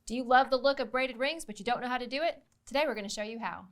Do you love the look of braided rings, but you don't know how to do it? Today we're going to show you how.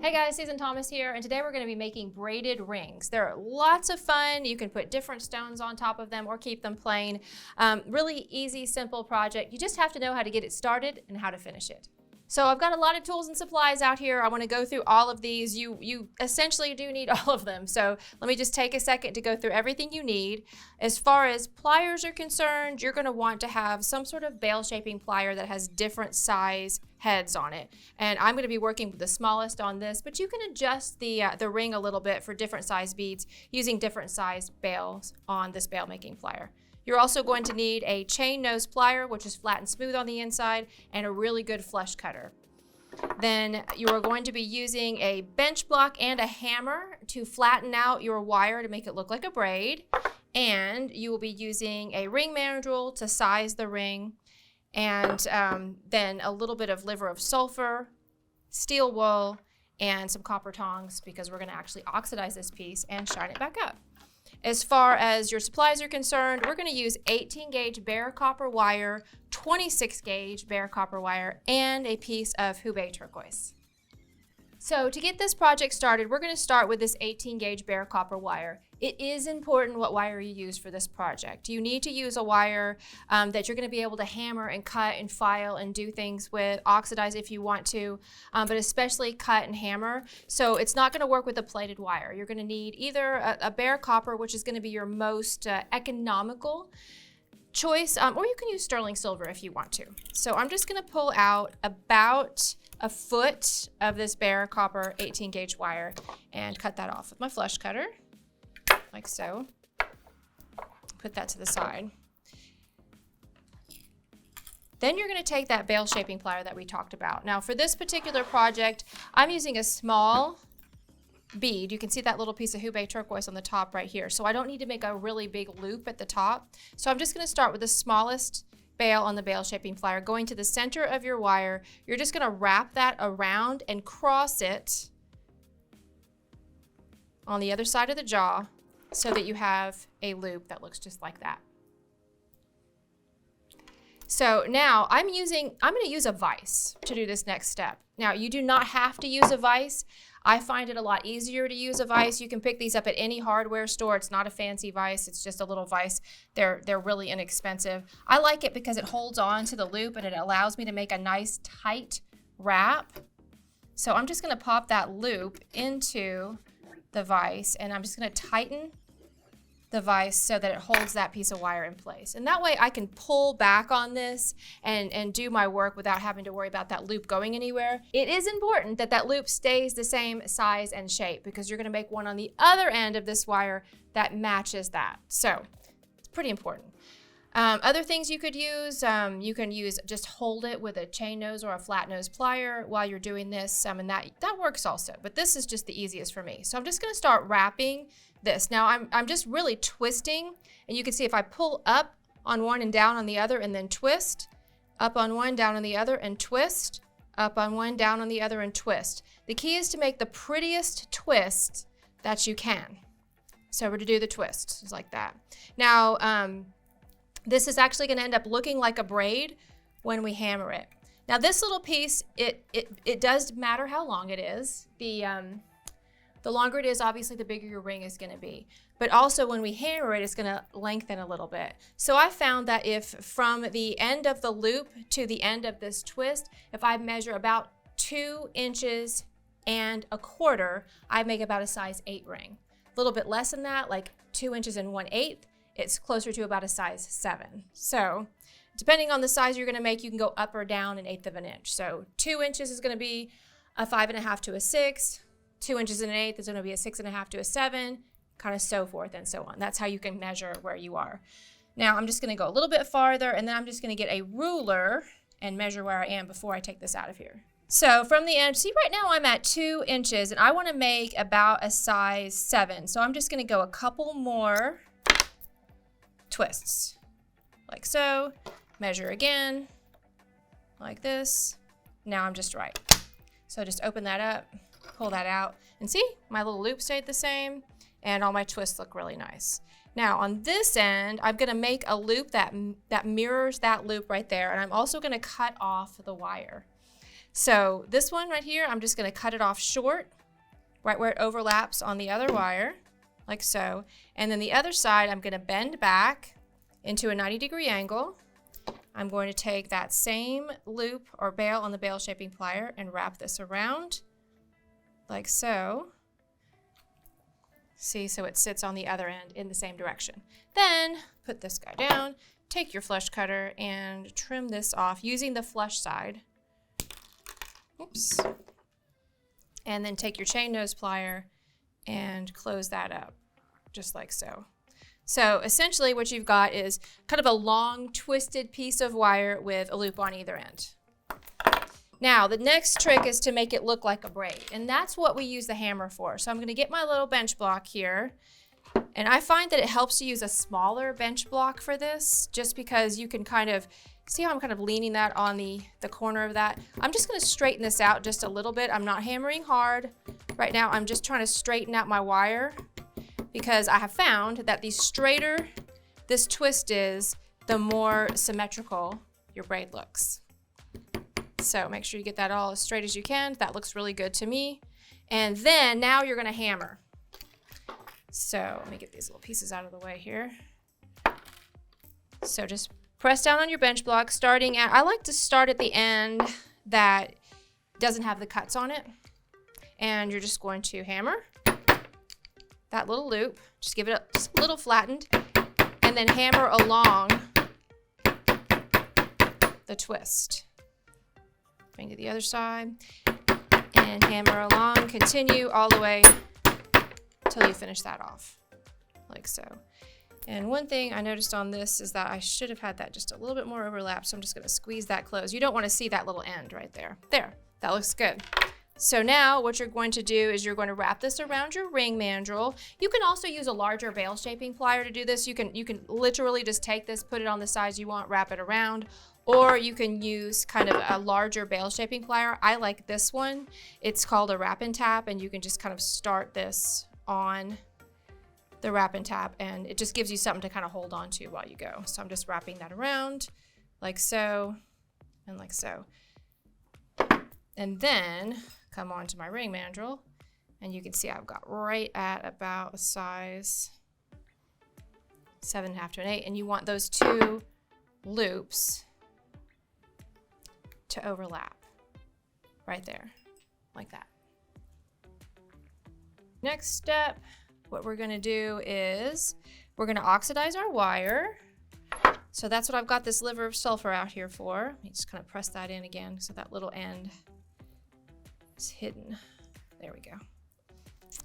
Hey guys, Susan Thomas here, and today we're going to be making braided rings. They're lots of fun. You can put different stones on top of them or keep them plain. Really easy, simple project. You just have to know how to get it started and how to finish it. So I've got a lot of tools and supplies out here. I want to go through all of these. You essentially do need all of them. So let me just take a second to go through everything you need. As far as pliers are concerned, you're going to want to have some sort of bail shaping plier that has different size heads on it. And I'm going to be working with the smallest on this, but you can adjust the ring a little bit for different size beads using different size bails on this bail making plier. You're also going to need a chain nose plier, which is flat and smooth on the inside, and a really good flush cutter. Then you are going to be using a bench block and a hammer to flatten out your wire to make it look like a braid. And you will be using a ring mandrel to size the ring, and then a little bit of liver of sulfur, steel wool, and some copper tongs, because we're going to actually oxidize this piece and shine it back up. As far as your supplies are concerned, we're going to use 18 gauge bare copper wire, 26 gauge bare copper wire, and a piece of Hubei turquoise. So to get this project started, we're going to start with this 18 gauge bare copper wire. It is important what wire you use for this project. You need to use a wire that you're going to be able to hammer and cut and file and do things with, oxidize if you want to, but especially cut and hammer. So it's not going to work with a plated wire. You're going to need either a bare copper, which is going to be your most economical choice, or you can use sterling silver if you want to. So I'm just going to pull out about a foot of this bare copper 18 gauge wire and cut that off with my flush cutter, like so. Put that to the side. Then you're going to take that bail shaping plier that we talked about. Now for this particular project, I'm using a small bead. You can see that little piece of Hubei turquoise on the top right here. So I don't need to make a really big loop at the top. So I'm just going to start with the smallest bail on the bail shaping plier, going to the center of your wire. You're just going to wrap that around and cross it on the other side of the jaw so that you have a loop that looks just like that. So now I'm going to use a vise to do this next step. Now you do not have to use a vise. I find it a lot easier to use a vise. You can pick these up at any hardware store. It's not a fancy vise. It's just a little vise. They're really inexpensive. I like it because it holds on to the loop and it allows me to make a nice tight wrap. So I'm just going to pop that loop into the vise, and I'm just going to tighten the vise so that it holds that piece of wire in place. And that way I can pull back on this and do my work without having to worry about that loop going anywhere. It is important that that loop stays the same size and shape, because you're going to make one on the other end of this wire that matches that. So it's pretty important. Other things you could use, just hold it with a chain nose or a flat nose plier while you're doing this, and that works also, but this is just the easiest for me. So I'm just going to start wrapping this. Now I'm just really twisting, and you can see if I pull up on one and down on the other and then twist, up on one, down on the other and twist, up on one, down on the other and twist. The key is to make the prettiest twist that you can. So we're going to do the twist, just like that. Now, this is actually going to end up looking like a braid when we hammer it. Now this little piece, it does matter how long it is. The longer it is, obviously, the bigger your ring is going to be. But also when we hammer it, it's going to lengthen a little bit. So I found that if from the end of the loop to the end of this twist, if I measure about 2 inches and a quarter, I make about a size 8 ring. A little bit less than that, like 2 inches and 1/8, it's closer to about a size 7. So depending on the size you're going to make, you can go up or down 1/8 of an inch. So 2 inches is going to be a 5.5 to a 6. 2 inches and 1/8 is going to be a 6.5 to a 7, kind of so forth and so on. That's how you can measure where you are. Now I'm just going to go a little bit farther, and then I'm just going to get a ruler and measure where I am before I take this out of here. So from the end, see right now I'm at 2 inches, and I want to make about a size 7. So I'm just going to go a couple more twists, like so, measure again, like this. Now I'm just right. So just open that up, pull that out, and see, my little loop stayed the same, and all my twists look really nice. Now on this end, I'm gonna make a loop that mirrors that loop right there, and I'm also gonna cut off the wire. So this one right here, I'm just gonna cut it off short, right where it overlaps on the other wire, like so. And then the other side, I'm gonna bend back into a 90-degree angle. I'm going to take that same loop or bail on the bail shaping plier and wrap this around, like so. See, so it sits on the other end in the same direction. Then put this guy down, take your flush cutter and trim this off using the flush side. Oops. And then take your chain nose plier and close that up, just like so. So essentially what you've got is kind of a long twisted piece of wire with a loop on either end. Now the next trick is to make it look like a braid, and that's what we use the hammer for. So I'm going to get my little bench block here, and I find that it helps to use a smaller bench block for this, just because you can kind of see how I'm kind of leaning that on the corner of that. I'm just going to straighten this out just a little bit. I'm not hammering hard right now. I'm just trying to straighten out my wire, because I have found that the straighter this twist is, the more symmetrical your braid looks. So make sure you get that all as straight as you can. That looks really good to me. And then now you're gonna hammer. So let me get these little pieces out of the way here. So just press down on your bench block, starting at, I like to start at the end that doesn't have the cuts on it. And you're just going to hammer that little loop, just give it just a little flattened, and then hammer along the twist. Bring to the other side and hammer along, continue all the way till you finish that off, like so. And one thing I noticed on this is that I should have had that just a little bit more overlap, so I'm just gonna squeeze that close. You don't wanna see that little end right there. There, that looks good. So now what you're going to do is you're going to wrap this around your ring mandrel. You can also use a larger bail shaping plier to do this. You can literally just take this, put it on the size you want, wrap it around, or you can use kind of a larger bail shaping plier. I like this one. It's called a wrap and tap, and you can just kind of start this on the wrap and tap, and it just gives you something to kind of hold on to while you go. So I'm just wrapping that around like so and like so. And then come on to my ring mandrel, and you can see I've got right at about a size 7.5 to an 8, and you want those two loops to overlap right there, like that. Next step, what we're gonna do is we're gonna oxidize our wire. So that's what I've got this liver of sulfur out here for. Let me just kind of press that in again so that little end is hidden. There we go.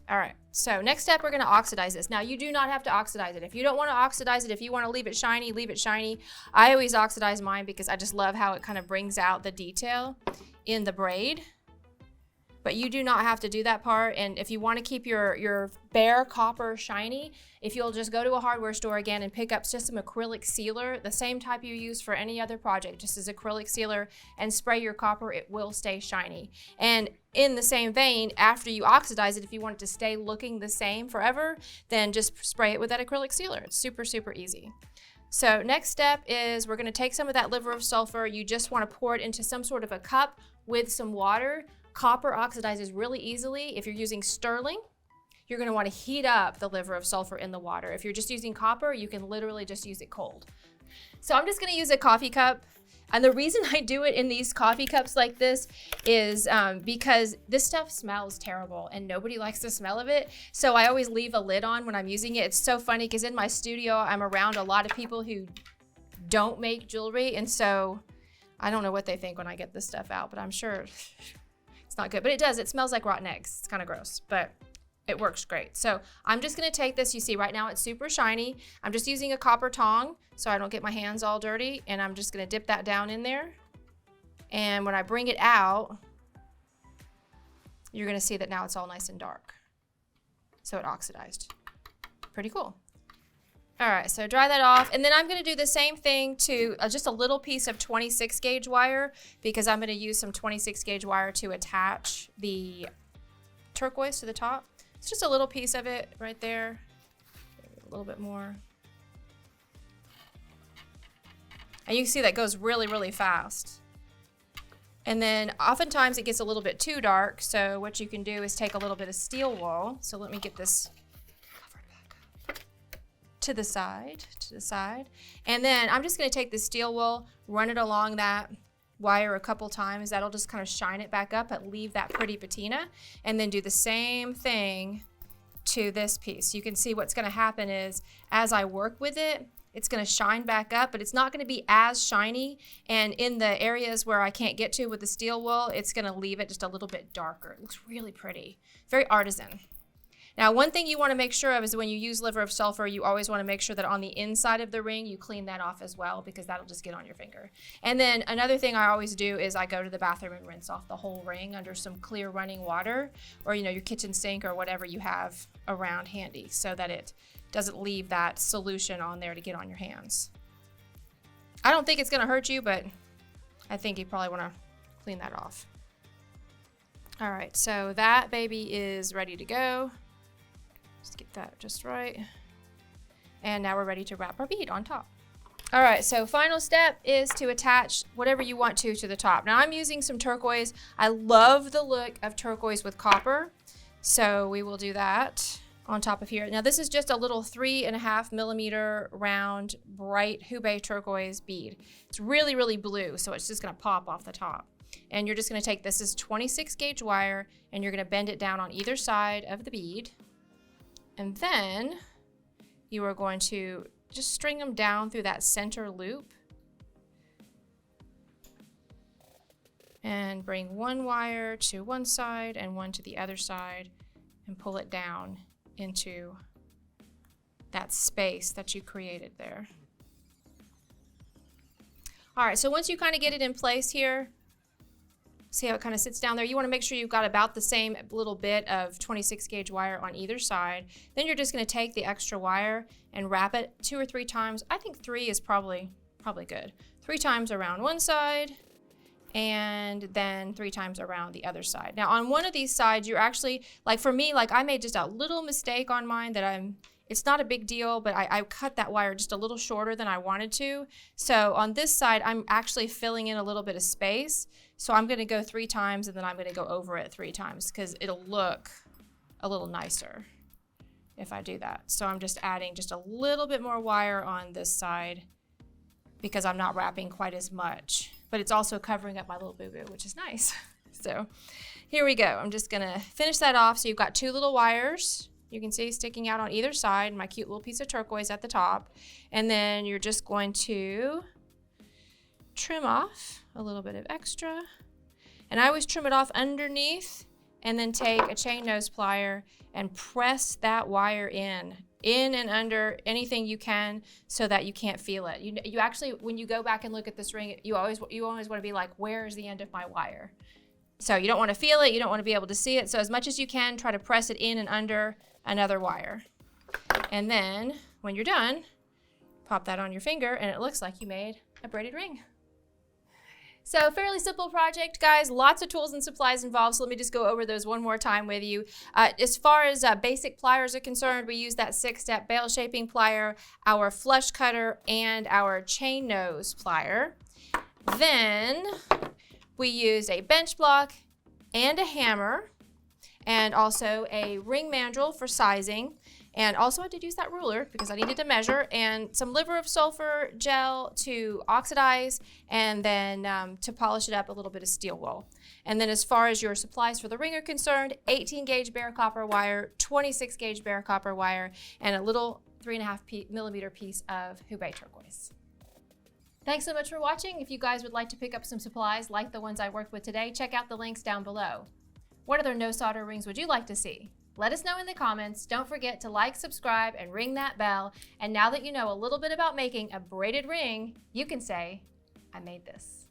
All right, so next step, we're gonna oxidize this. Now you do not have to oxidize it. If you don't wanna oxidize it, if you wanna leave it shiny, leave it shiny. I always oxidize mine because I just love how it kind of brings out the detail in the braid. But you do not have to do that part. And if you wanna keep your bare copper shiny, if you'll just go to a hardware store again and pick up just some acrylic sealer, the same type you use for any other project, just as acrylic sealer, and spray your copper, it will stay shiny. And in the same vein, after you oxidize it, if you want it to stay looking the same forever, then just spray it with that acrylic sealer. It's super, super easy. So next step is we're gonna take some of that liver of sulfur. You just wanna pour it into some sort of a cup with some water. Copper oxidizes really easily. If you're using sterling, you're gonna wanna heat up the liver of sulfur in the water. If you're just using copper, you can literally just use it cold. So I'm just gonna use a coffee cup. And the reason I do it in these coffee cups like this is because this stuff smells terrible and nobody likes the smell of it. So I always leave a lid on when I'm using it. It's so funny because in my studio, I'm around a lot of people who don't make jewelry. And so I don't know what they think when I get this stuff out, but I'm sure it's not good. But it does, it smells like rotten eggs. It's kind of gross, but it works great. So I'm just gonna take this, you see right now it's super shiny. I'm just using a copper tong so I don't get my hands all dirty, and I'm just gonna dip that down in there. And when I bring it out, you're gonna see that now it's all nice and dark. So it oxidized. Pretty cool. All right, so dry that off. And then I'm gonna do the same thing to just a little piece of 26 gauge wire, because I'm gonna use some 26 gauge wire to attach the turquoise to the top. It's just a little piece of it right there. A little bit more. And you can see that goes really, really fast. And then oftentimes it gets a little bit too dark, so what you can do is take a little bit of steel wool. So let me get this covered back up. To the side. And then I'm just gonna take the steel wool, run it along that wire a couple times. That'll just kind of shine it back up and leave that pretty patina. And then do the same thing to this piece. You can see what's gonna happen is as I work with it, it's gonna shine back up, but it's not gonna be as shiny. And in the areas where I can't get to with the steel wool, it's gonna leave it just a little bit darker. It looks really pretty, very artisan. Now, one thing you wanna make sure of is when you use liver of sulfur, you always wanna make sure that on the inside of the ring, you clean that off as well, because that'll just get on your finger. And then another thing I always do is I go to the bathroom and rinse off the whole ring under some clear running water, or your kitchen sink or whatever you have around handy, so that it doesn't leave that solution on there to get on your hands. I don't think it's gonna hurt you, but I think you probably wanna clean that off. All right, so that baby is ready to go. Just get that just right. And now we're ready to wrap our bead on top. All right, so final step is to attach whatever you want to the top. Now I'm using some turquoise. I love the look of turquoise with copper. So we will do that on top of here. Now this is just a little 3.5 millimeter round bright Hubei turquoise bead. It's really, really blue, so it's just gonna pop off the top. And you're just gonna take, this is 26 gauge wire, and you're gonna bend it down on either side of the bead. And then you are going to just string them down through that center loop. And bring one wire to one side and one to the other side and pull it down into that space that you created there. All right, so once you kind of get it in place here, see how it kind of sits down there? You want to make sure you've got about the same little bit of 26 gauge wire on either side. Then you're just going to take the extra wire and wrap it 2 or 3 times. I think 3 is probably good. 3 times around one side, and then 3 times around the other side. Now on one of these sides, you're actually, like for me, like I made just a little mistake on mine that it's not a big deal, but I cut that wire just a little shorter than I wanted to. So on this side, I'm actually filling in a little bit of space. So I'm gonna go 3 times, and then I'm gonna go over it 3 times because it'll look a little nicer if I do that. So I'm just adding just a little bit more wire on this side because I'm not wrapping quite as much, but it's also covering up my little boo-boo, which is nice. So here we go. I'm just gonna finish that off. So you've got 2 little wires, you can see sticking out on either side, my cute little piece of turquoise at the top. And then you're just going to trim off a little bit of extra. And I always trim it off underneath and then take a chain nose plier and press that wire in and under anything you can so that you can't feel it. You actually, when you go back and look at this ring, you always want to be like, where is the end of my wire? So you don't want to feel it, you don't want to be able to see it. So as much as you can, try to press it in and under another wire. And then when you're done, pop that on your finger and it looks like you made a braided ring. So fairly simple project, guys. Lots of tools and supplies involved. So let me just go over those one more time with you. As far as basic pliers are concerned, we use that 6-step bale shaping plier, our flush cutter, and our chain nose plier. Then we use a bench block and a hammer, and also a ring mandrel for sizing. And also I did use that ruler because I needed to measure, and some liver of sulfur gel to oxidize, and then to polish it up, a little bit of steel wool. And then as far as your supplies for the ring are concerned, 18 gauge bare copper wire, 26 gauge bare copper wire, and a little 3.5 millimeter piece of Hubei turquoise. Thanks so much for watching. If you guys would like to pick up some supplies like the ones I worked with today, check out the links down below. What other no solder rings would you like to see? Let us know in the comments. Don't forget to like, subscribe, and ring that bell. And now that you know a little bit about making a braided ring, you can say, I made this.